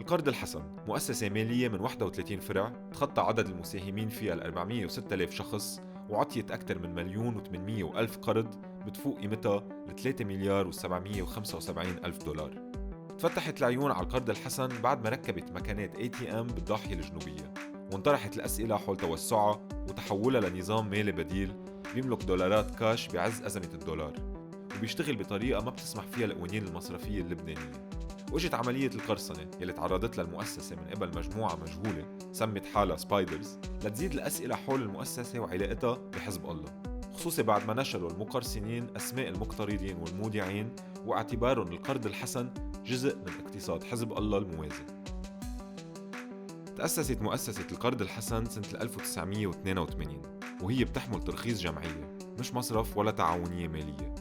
القرض الحسن مؤسسة مالية من 31 فرع، تخطى عدد المساهمين فيها ال 406,000 شخص، وعطيت أكثر من 1,800,000 قرض بتفوق قيمتها ل 3 مليار و775 ألف دولار. فتحت العيون على القرض الحسن بعد ما ركبت مكانات ATM بالضاحية الجنوبية، وانطرحت الأسئلة حول توسعها وتحولها لنظام مالي بديل بيملك دولارات كاش بعز أزمة الدولار، وبيشتغل بطريقة ما بتسمح فيها القوانين المصرفية اللبنانية. واجت عملية القرصنة يلي تعرضت لها المؤسسة من قبل مجموعة مجهولة سمت حالها سبايدرز لتزيد الأسئلة حول المؤسسة وعلاقتها بحزب الله، خصوصي بعد ما نشروا المقرصنين أسماء المقترضين والمودعين واعتبارهم القرض الحسن جزء من اقتصاد حزب الله الموازي. تأسست مؤسسة القرض الحسن سنة 1982، وهي بتحمل ترخيص جمعية مش مصرف ولا تعاونية مالية،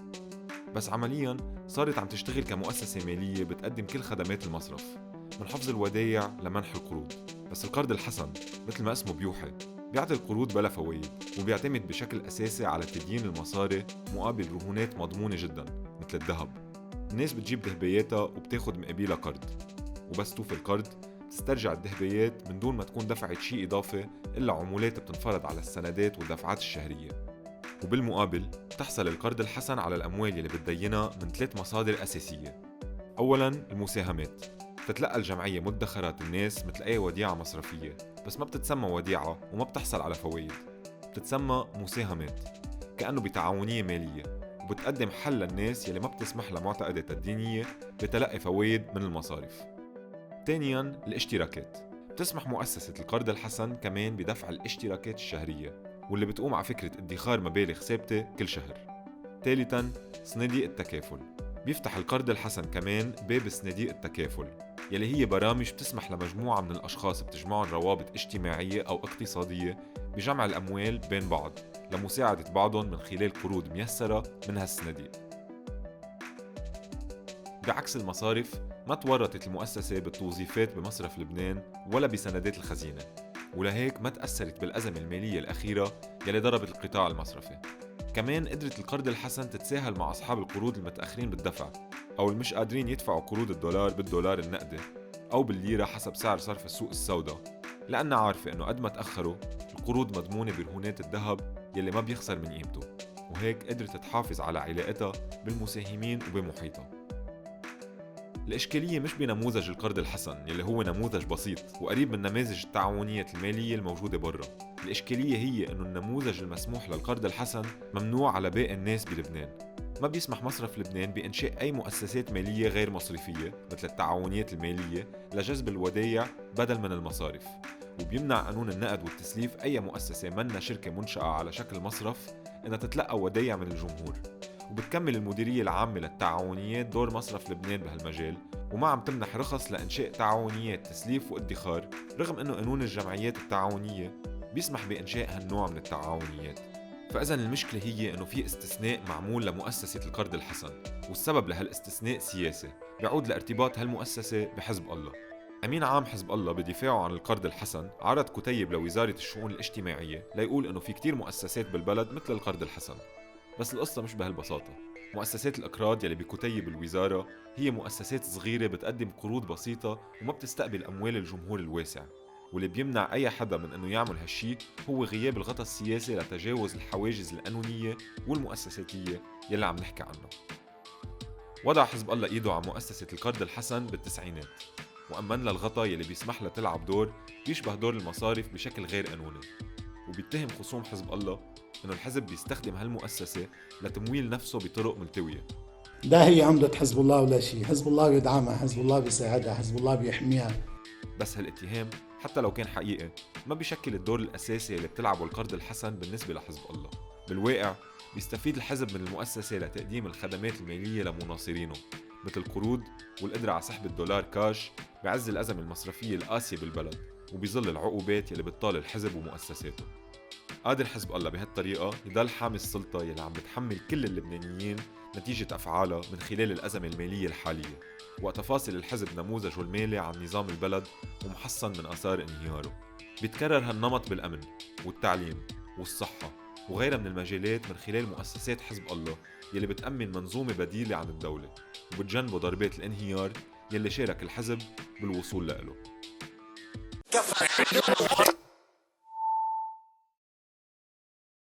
بس عملياً صارت عم تشتغل كمؤسسة مالية بتقدم كل خدمات المصرف من حفظ الودايع لمنح القروض. بس القرض الحسن مثل ما اسمه بيوحي بيعطي القروض بلا فوائد، وبيعتمد بشكل أساسي على تدين المصاري مقابل رهونات مضمونة جداً مثل الذهب. الناس بتجيب ذهبياتها وبتاخد مقابلها قرض، وبس توفي القرض تسترجع الذهبيات من دون ما تكون دفعت شيء إضافي إلا عمولات بتنفرض على السندات والدفعات الشهرية. وبالمقابل تحصل القرض الحسن على الأموال اللي بتدينها من 3 مصادر أساسية. أولاً المساهمات، بتتلقى الجمعية مدخرات الناس مثل أي وديعة مصرفية، بس ما بتتسمى وديعة وما بتحصل على فوائد، بتتسمى مساهمات كأنه بتعاونية مالية، وبتقدم حل للناس يلي ما بتسمح لمعتقداتها الدينية بتلقي فوائد من المصارف. ثانياً الاشتراكات، بتسمح مؤسسة القرض الحسن كمان بدفع الاشتراكات الشهرية واللي بتقوم على فكرة ادخار مبالغ ثابتة كل شهر. ثالثاً صناديق التكافل، بيفتح القرض الحسن كمان باب صناديق التكافل يلي هي برامج بتسمح لمجموعة من الأشخاص بتجمعهم روابط اجتماعية أو اقتصادية بجمع الأموال بين بعض لمساعدة بعضهم من خلال قروض ميسرة من هالصناديق. بعكس المصارف ما تورطت المؤسسة بالتوظيفات بمصرف لبنان ولا بسندات الخزينة، ولهيك ما تأثرت بالأزمة المالية الأخيرة يلي ضربت القطاع المصرفي. كمان قدرت القرض الحسن تتساهل مع أصحاب القروض المتأخرين بالدفع أو المش قادرين يدفعوا قروض الدولار بالدولار النقدي أو بالليرة حسب سعر صرف السوق السوداء، لأنها عارفة إنه قد ما تأخروا القروض مضمونة برهونات الذهب يلي ما بيخسر من قيمته، وهيك قدرت تحافظ على علاقتها بالمساهمين وبمحيطها. الإشكالية مش بنموذج القرض الحسن يلي هو نموذج بسيط وقريب من نماذج التعاونية المالية الموجودة برا. الإشكالية هي إنه النموذج المسموح للقرض الحسن ممنوع على باقي الناس بلبنان. ما بيسمح مصرف لبنان بإنشاء أي مؤسسات مالية غير مصرفية مثل التعاونيات المالية لجذب الودايع بدل من المصارف، وبيمنع قانون النقد والتسليف أي مؤسسة منا شركة منشأة على شكل مصرف إنها تتلقى ودايع من الجمهور. وبتكمل المديرية العامة للتعاونيات دور مصرف لبنان بهالمجال، وما عم تمنح رخص لإنشاء تعاونيات تسليف وادخار، رغم أنه قانون الجمعيات التعاونية بيسمح بإنشاء هالنوع من التعاونيات. فإذا المشكلة هي أنه في استثناء معمول لمؤسسة القرض الحسن، والسبب لهالاستثناء سياسي بيعود لارتباط هالمؤسسة بحزب الله. أمين عام حزب الله بدفاعه عن القرض الحسن عرض كتيب لوزارة الشؤون الاجتماعية ليقول أنه في كتير مؤسسات بالبلد مثل القرض الحسن، بس القصة مش بهالبساطة. مؤسسات الأقراض يلي بكتيب الوزارة هي مؤسسات صغيرة بتقدم قروض بسيطة وما بتستقبل أموال الجمهور الواسع، واللي بيمنع أي حدا من أنه يعمل هالشي هو غياب الغطاء السياسي لتجاوز الحواجز القانونية والمؤسساتية يلي عم نحكي عنه. وضع حزب الله إيده على مؤسسة القرض الحسن بالتسعينات، وأمن لها الغطاء يلي بيسمح لها تلعب دور بيشبه دور المصارف بشكل غير قانوني، وبيتهم خصوم حزب الله إنه الحزب بيستخدم هالمؤسسة لتمويل نفسه بطرق ملتوية. ده هي عمدة حزب الله ولا شيء، حزب الله بيدعمها، حزب الله بيساعدها، حزب الله بيحميها. بس هالاتهام حتى لو كان حقيقي ما بيشكل الدور الأساسي اللي بتلعبه القرض الحسن بالنسبة لحزب الله. بالواقع بيستفيد الحزب من المؤسسة لتقديم الخدمات المالية لمناصرينه مثل القروض والقدرة على سحب الدولار كاش بعز الأزمة المصرفية القاسية بالبلد، وبظل العقوبات يلي بتطال الحزب ومؤسساته. قادر حزب الله بهالطريقة يضل حامي السلطة يلي عم بتحمل كل اللبنانيين نتيجة أفعالها من خلال الأزمة المالية الحالية، وقت فاصل الحزب نموذجه المالي عن نظام البلد ومحصن من آثار انهياره. بيتكرر هالنمط بالأمن والتعليم والصحة وغيرها من المجالات من خلال مؤسسات حزب الله يلي بتأمن منظومة بديلة عن الدولة وبتجنبوا ضربات الانهيار يلي شارك الحزب بالوصول له.